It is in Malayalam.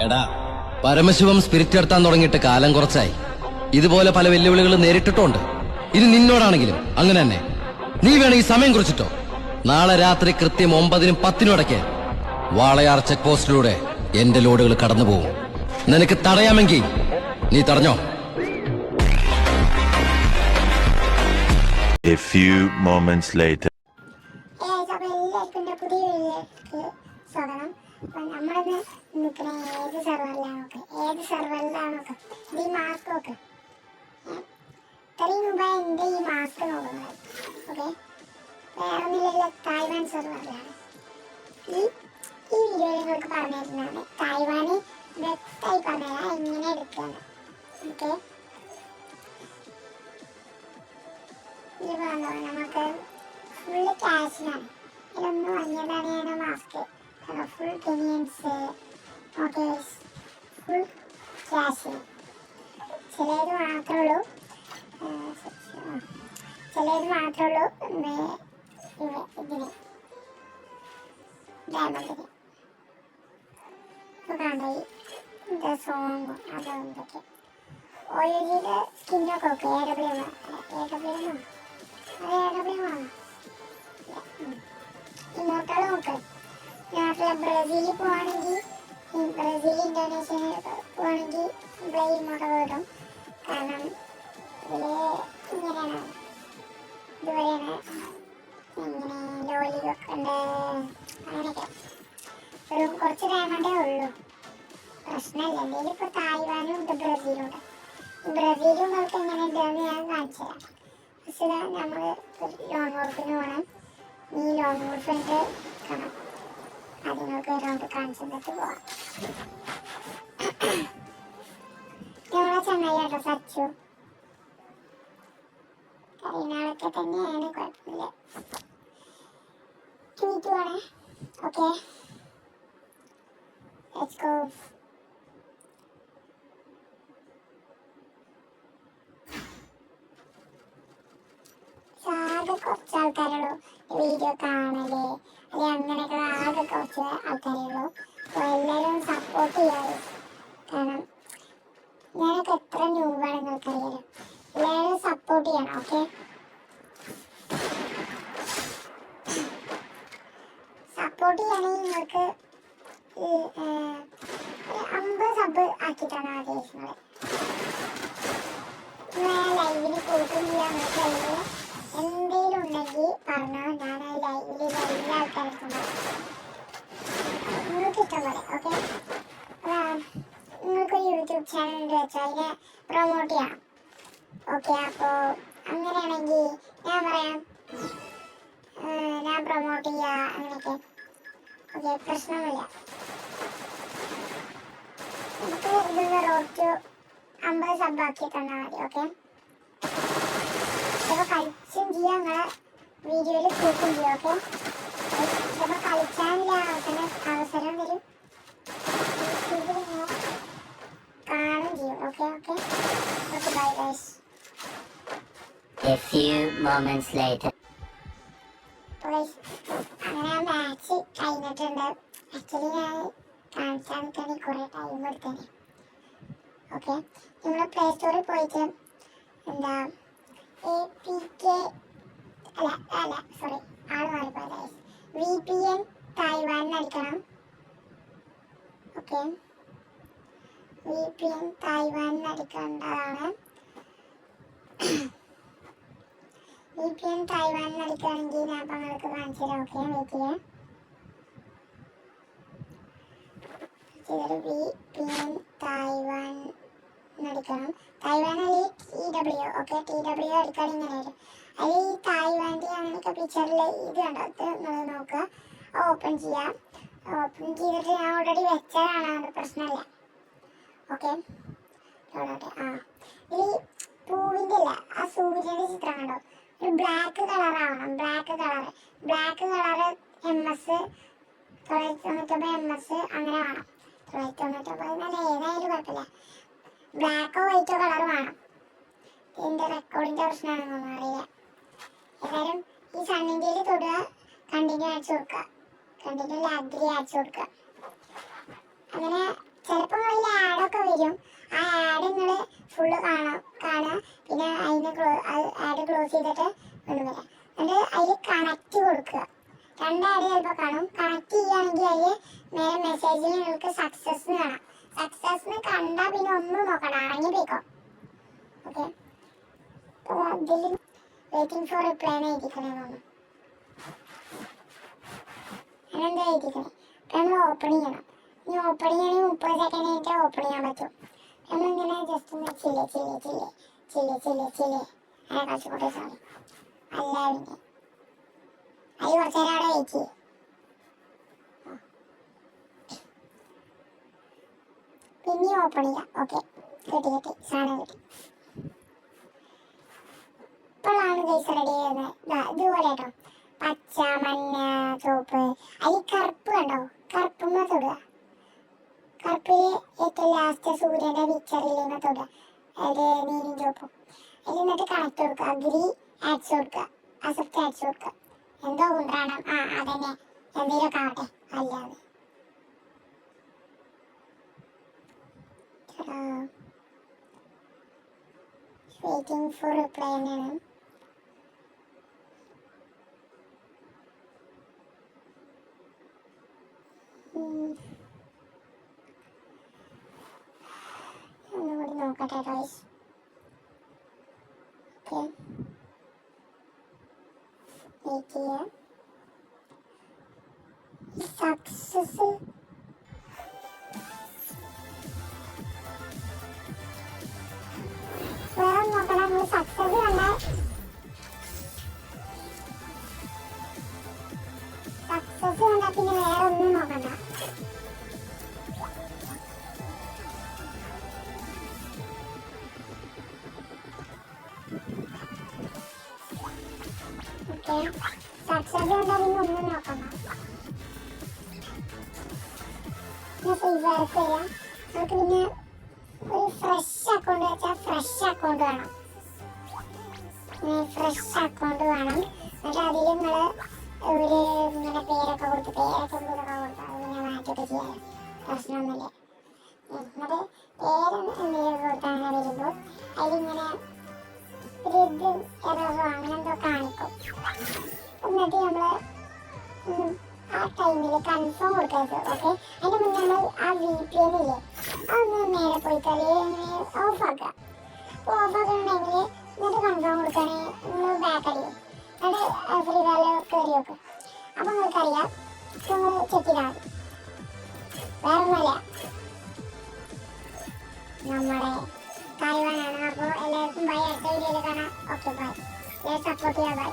എടാ, പരമശിവം സ്പിരിറ്റ് എടുത്താൻ തുടങ്ങിയിട്ട് കാലം കുറച്ചായി. ഇതുപോലെ പല വെല്ലുവിളികൾ നേരിട്ടിട്ടുണ്ട്. ഇനി നിന്നോടാണെങ്കിലും അങ്ങനെ തന്നെ. നീ വേണമെങ്കിൽ സമയം കുറിച്ചിട്ടോ. നാളെ രാത്രി കൃത്യം 9-നും 10-നും ഇടയ്ക്ക് വാളയാർ ചെക്ക് പോസ്റ്റിലൂടെ എന്റെ ലോഡുകൾ കടന്നു പോകും. നിനക്ക് തടയാമെങ്കിൽ നീ തടഞ്ഞോ. A few moments later. നമ്മളിന്ന് നിൽക്കുന്ന ഏത് സെർവറിലാണൊക്കെ ഈ മാസ്ക് നോക്ക്. ഇത്രയും മുമ്പ് എൻ്റെ ഈ മാസ്ക് നോക്കുന്നത് ഓക്കെ വേറെ ഒന്നുമില്ല, തായ്വാൻ സെർവറിലാണ്. ഈ വീഡിയോയിൽ നിങ്ങൾക്ക് പറഞ്ഞിരുന്നതാണ് തായ്വാന് വ്യക്തമായി പറഞ്ഞാൽ എങ്ങനെ എടുക്കുകയാണ്. ഓക്കെ ഇത് പറഞ്ഞോ, നമുക്ക് ഫുള്ള് ക്യാഷിനാണ്. ഇതൊന്നും വാങ്ങിയതാണ് ഞാൻ mask. Full Kenyans okay, full cash. ചിലത് മാത്രമേ ഉള്ളൂ ഇതിന് ഡയമണ്ടിന്. ഇപ്പോൾ കണ്ട ഈ സോങ്ങും അതൊക്കെ ഓയിലിൻ്റെ സ്കിന്നൊക്കെ ഓക്കെ. ഇമോർട്ടൽ നോക്ക്. നാട്ടിലെ ബ്രസീലിൽ പോവാണെങ്കിൽ ബ്രസീൽ ഇന്തോനേഷ്യയിൽ പോവാണെങ്കിൽ ഇവിടെ ഇമോർട്ടൽ കിട്ടും. കാരണം ഇതിൽ ഇങ്ങനെയാണ്, ഇതുവരെയാണ് ഇങ്ങനെ ലോലിതൊക്കെ ഉണ്ട്. അങ്ങനെയൊക്കെ ഒരു കുറച്ച് ഡയമണ്ടേ ഉള്ളൂ, പ്രശ്നമില്ല. എന്തെങ്കിലും ഇപ്പോൾ തായ്വാനും ഉണ്ട്, ബ്രസീലും ഉണ്ട്. ബ്രസീലും നമുക്ക് എങ്ങനെ ഉണ്ടെന്ന് ഞാൻ കാണിച്ചു തരാം. പക്ഷേ നമ്മൾ ലോൺ വോൾഫിന് പോകണം. ഈ ലോൺ വോൾഫിൻ്റെ കാണാം, അത് നിങ്ങൾക്ക് റൗണ്ട് കാണിച്ചു തന്നിട്ട് പോവാം. നമ്മളെ ചങ്ങായി കേട്ടോ സച്ചു, കരിനാളൊക്കെ തന്നെയാണ്, കുഴപ്പമില്ല. Tweet okay, let's go. ആകെ കുറച്ച് ആൾക്കാരുള്ളൂ വീഡിയോ കാണല്, അല്ലെ അങ്ങനെയൊക്കെ ആകെ കുറച്ച് ആൾക്കാരുള്ളൂ. അപ്പോൾ എല്ലാവരും സപ്പോർട്ട് ചെയ്യാറ്. കാരണം ഞാനൊക്കെ എത്ര ന്യൂബാണ് നിങ്ങൾക്കറിയാലോ. എല്ലാവരും സപ്പോർട്ട് ചെയ്യണം ഓക്കെ. സപ്പോർട്ട് ചെയ്യണമെങ്കിൽ നിങ്ങൾക്ക് 50 സബ് ആക്കിയിട്ടാണ് ആദ്യം ലൈവിന് കൂട്ടുന്നില്ല. നിങ്ങൾക്ക് എന്തെങ്കിലും ഉണ്ടെങ്കിൽ പറഞ്ഞോ, ഞാൻ ലൈവിൽ എല്ലാ ആൾക്കാർക്കും നിങ്ങൾക്ക് ഇഷ്ടം പോലെ ഓക്കെ. നിങ്ങൾക്കൊരു യൂട്യൂബ് ചാനൽ ഉണ്ട് വെച്ചാൽ അതിനെ പ്രൊമോട്ട് ചെയ്യണം ഓക്കെ. അപ്പോൾ അങ്ങനെയാണെങ്കിൽ ഞാൻ പറയാം, ഞാൻ പ്രൊമോട്ട് ചെയ്യാം അങ്ങനെയൊക്കെ ഓക്കെ, പ്രശ്നമൊന്നുമില്ല. നമുക്ക് ഇതൊന്ന് റോഡ് ടു 50 സബ് ആക്കി തന്നാൽ മതി ഓക്കെ. ചിലപ്പോൾ കളിച്ചും ചെയ്യാം, നിങ്ങളെ വീഡിയോയിൽ കൂട്ടും ചെയ്യാം ഓക്കെ. ചിലപ്പോൾ കളിച്ചാനുള്ള അവസരം വരും, യൂട്യൂബിൽ ഇങ്ങനെ കാണും ചെയ്യും okay. Bye guys. A few moments later. അങ്ങനെ ആ മാച്ച് കഴിഞ്ഞിട്ടുണ്ട്. ആക്ച്വലി ഞാൻ കാണിച്ചാൽ നിൽക്കാൻ കുറേ ടൈം എടുത്തേനെ ഓക്കെ. നമ്മൾ പ്ലേ സ്റ്റോറിൽ പോയിട്ട് എന്താ APK സോറി ആൾ മാറിപ്പോയത്, VPN തായ്വാനിൽ അടിക്കണം ഓക്കെ. VPN തായ്വാനിൽ അടിക്കേണ്ടതാണ്. VPN തായ്വാനിൽ അടിക്കുകയാണെങ്കിൽ ഞാൻ അപ്പം നിങ്ങൾക്ക് കാണിച്ചു തരാം ഓക്കെ. വെയിറ്റ് ചെയ്യാം. VPN തായ്വാൻ അടിക്കണം. തായ്വാൻ അല്ലെങ്കിൽ TW ഓക്കെ. TW അടിക്കുകയാണെങ്കിൽ ഇങ്ങനെ വരും. അതിൽ ഈ തായ്വാൻ്റെ അങ്ങനെയൊക്കെ പിക്ചറിൽ ഇത് കണ്ടോ, ഇത് നിങ്ങൾ നോക്കുക, ഓപ്പൺ ചെയ്യാം. ഓപ്പൺ ചെയ്തിട്ട് ഞാൻ ഓൾറെഡി വെച്ചതാണ്, അത് പ്രശ്നമില്ല ഓക്കെ. ഈ പൂവിൻ്റെ ഇല്ല, ആ സൂര്യൻ്റെ ചിത്രം കണ്ടോ, ഒരു ബ്ലാക്ക് കളറാവണം. ബ്ലാക്ക് കളറ് MS 999 MS അങ്ങനെ വേണം. 999 നല്ല ഏതായാലും കുഴപ്പമില്ല, ബ്ലാക്കോ വൈറ്റോ കളർ വേണം. ഇതിൻ്റെ റെക്കോർഡിൻ്റെ പ്രശ്നമാണെന്നൊന്നും അറിയില്ല. ഏതായാലും ഈ സണ്ണിൻ്റെ തൊടുക, കണ്ടിന്യൂ അടിച്ചു കൊടുക്കുക, കണ്ടിന്യൂ അഗ്രി അടിച്ചു കൊടുക്കുക. അങ്ങനെ ചിലപ്പോൾ ചെയ്തിട്ട് വീണ്ടും വരാം. എന്നിട്ട് അതിൽ കണക്റ്റ് കൊടുക്കുക. 2 ആഡ് ചിലപ്പോൾ കാണും. കണക്ട് ചെയ്യുകയാണെങ്കിൽ അതിൽ നേരെ മെസ്സേജിൽ നിങ്ങൾക്ക് സക്സസ് കാണാം. സക്സസ് കണ്ടാൽ പിന്നെ ഒന്നും നോക്കണം, ഇറങ്ങി പോയിക്കോ. ഓക്കെ, ഇതിൽ വെയിറ്റിംഗ് ഫോർ റിപ്ലൈ എഴുതിക്കണേ തോന്നുന്നു. അതിനെന്താ എഴുതിക്കണേ? നമ്മൾ ഓപ്പൺ ചെയ്യണം. ഇനി ഓപ്പൺ ചെയ്യണമെങ്കിൽ 30 സെക്കൻഡ് കഴിഞ്ഞിട്ട് ഓപ്പൺ ചെയ്യാൻ പറ്റും. നമ്മളിങ്ങനെ ജസ്റ്റ് ഒന്ന് ചില്ല് അങ്ങനെ കളിച്ചു കൂട്ടി സാധനം അല്ല. പിന്നെ അതിൽ കുറച്ച് നേരം അവിടെ വെയിറ്റ് ചെയ്യും. പിന്നെ ഓപ്പൺ ചെയ്യാം. ഓക്കെ, കിട്ടി സാധനം കിട്ടി. ഇപ്പോഴാണ് ഗൈസ് റെഡി ചെയ്യുന്നത്. ഇതുപോലെ കേട്ടോ, പച്ച, മഞ്ഞ, ചുവപ്പ്. അതിൽ കറുപ്പ് കണ്ടോ? കറുപ്പുമ്മ തൊടുക. കറുപ്പിൽ ഏറ്റവും ലാസ്റ്റ് സൂര്യന്റെ പിക്ചറിലേക്ക് തൊടുക. അത് നീലും ചുവപ്പും. അതിൽ നിന്നിട്ട് കണക്ട് കൊടുക്കുക. അഗ്രി ആഡ്സ് കൊടുക്കുക. അക്സെപ്റ്റ് ആഡ്സ് കൊടുക്കുക. എന്തോ കൊണ്ടാണ് അതന്നെ എന്തെങ്കിലുമൊക്കെ ആവട്ടെ. അല്ലാതെ വെയിറ്റിംഗ് ഫോർ റിപ്ലൈ തന്നെയാണ്. ഒന്നുകൂടി നോക്കട്ടെ ഗൈസ്. ഓക്കെ, വെയിറ്റ് ചെയ്യാം. സക്സസ് വേറെ നോക്കണം. നമ്മൾ സക്സസ് കണ്ടാൽ പിന്നെ വേറെ ഒന്നും നോക്കണ്ട. ഓക്കെ, സക്സസ് കണ്ടാൽ പിന്നെ ഒന്നും നോക്കണ്ട. സേവ് ചെയ്യാം. നമുക്ക് പിന്നെ ഒരു ഫ്രഷ് അക്കൗണ്ട് വെച്ചാൽ ഫ്രഷ് അക്കൗണ്ട് വേണം. ഫ്രഷ് അക്കൗണ്ട് വേണം. എന്നിട്ട് അതിൽ നിങ്ങൾ ഒരു ഇങ്ങനെ പേരൊക്കെ കൊടുത്ത് അത് പിന്നെ മാറ്റൊക്കെ ചെയ്യാം, പ്രശ്നമൊന്നുമില്ല. എന്നിട്ട് പേര് എന്തെങ്കിലും കൊടുത്ത് അങ്ങനെ വരുമ്പോൾ അതിലിങ്ങനെ ഒരു എററോ അങ്ങനെ എന്തോ കാണിക്കും. എന്നിട്ട് നമ്മൾ ആ ടൈമിൽ കൺഫേം കൊടുക്കരുത്. ഓക്കെ, അതിന് മുന്നേ നമ്മൾ ആ VPN ഇല്ലേ അതൊന്ന് നേരെ പോയിട്ട് അല്ലെങ്കിൽ ഓഫാക്കുക. അപ്പോൾ ഓഫാക്കണമെങ്കിൽ എന്നിട്ട് കൺഫേം കൊടുക്കുകയാണെങ്കിൽ നിങ്ങൾ ബാക്ക് അടിക്കും. എന്നിട്ട് ഫ്രീ ഫയറിൽ കയറി വെക്കും. അപ്പോൾ നിങ്ങൾക്കറിയാം, നിങ്ങൾ ചെക്ക് ചെയ്താൽ മതി. വേറെ ഒന്നുമില്ല, നമ്മുടെ തായ്വാനാണ്. അപ്പോൾ എല്ലാവർക്കും ബൈ. അടുത്ത വീഡിയോയിൽ കാണാം. Okay, bye. സപ്പോർട്ട് ചെയ്യാം. ബൈ.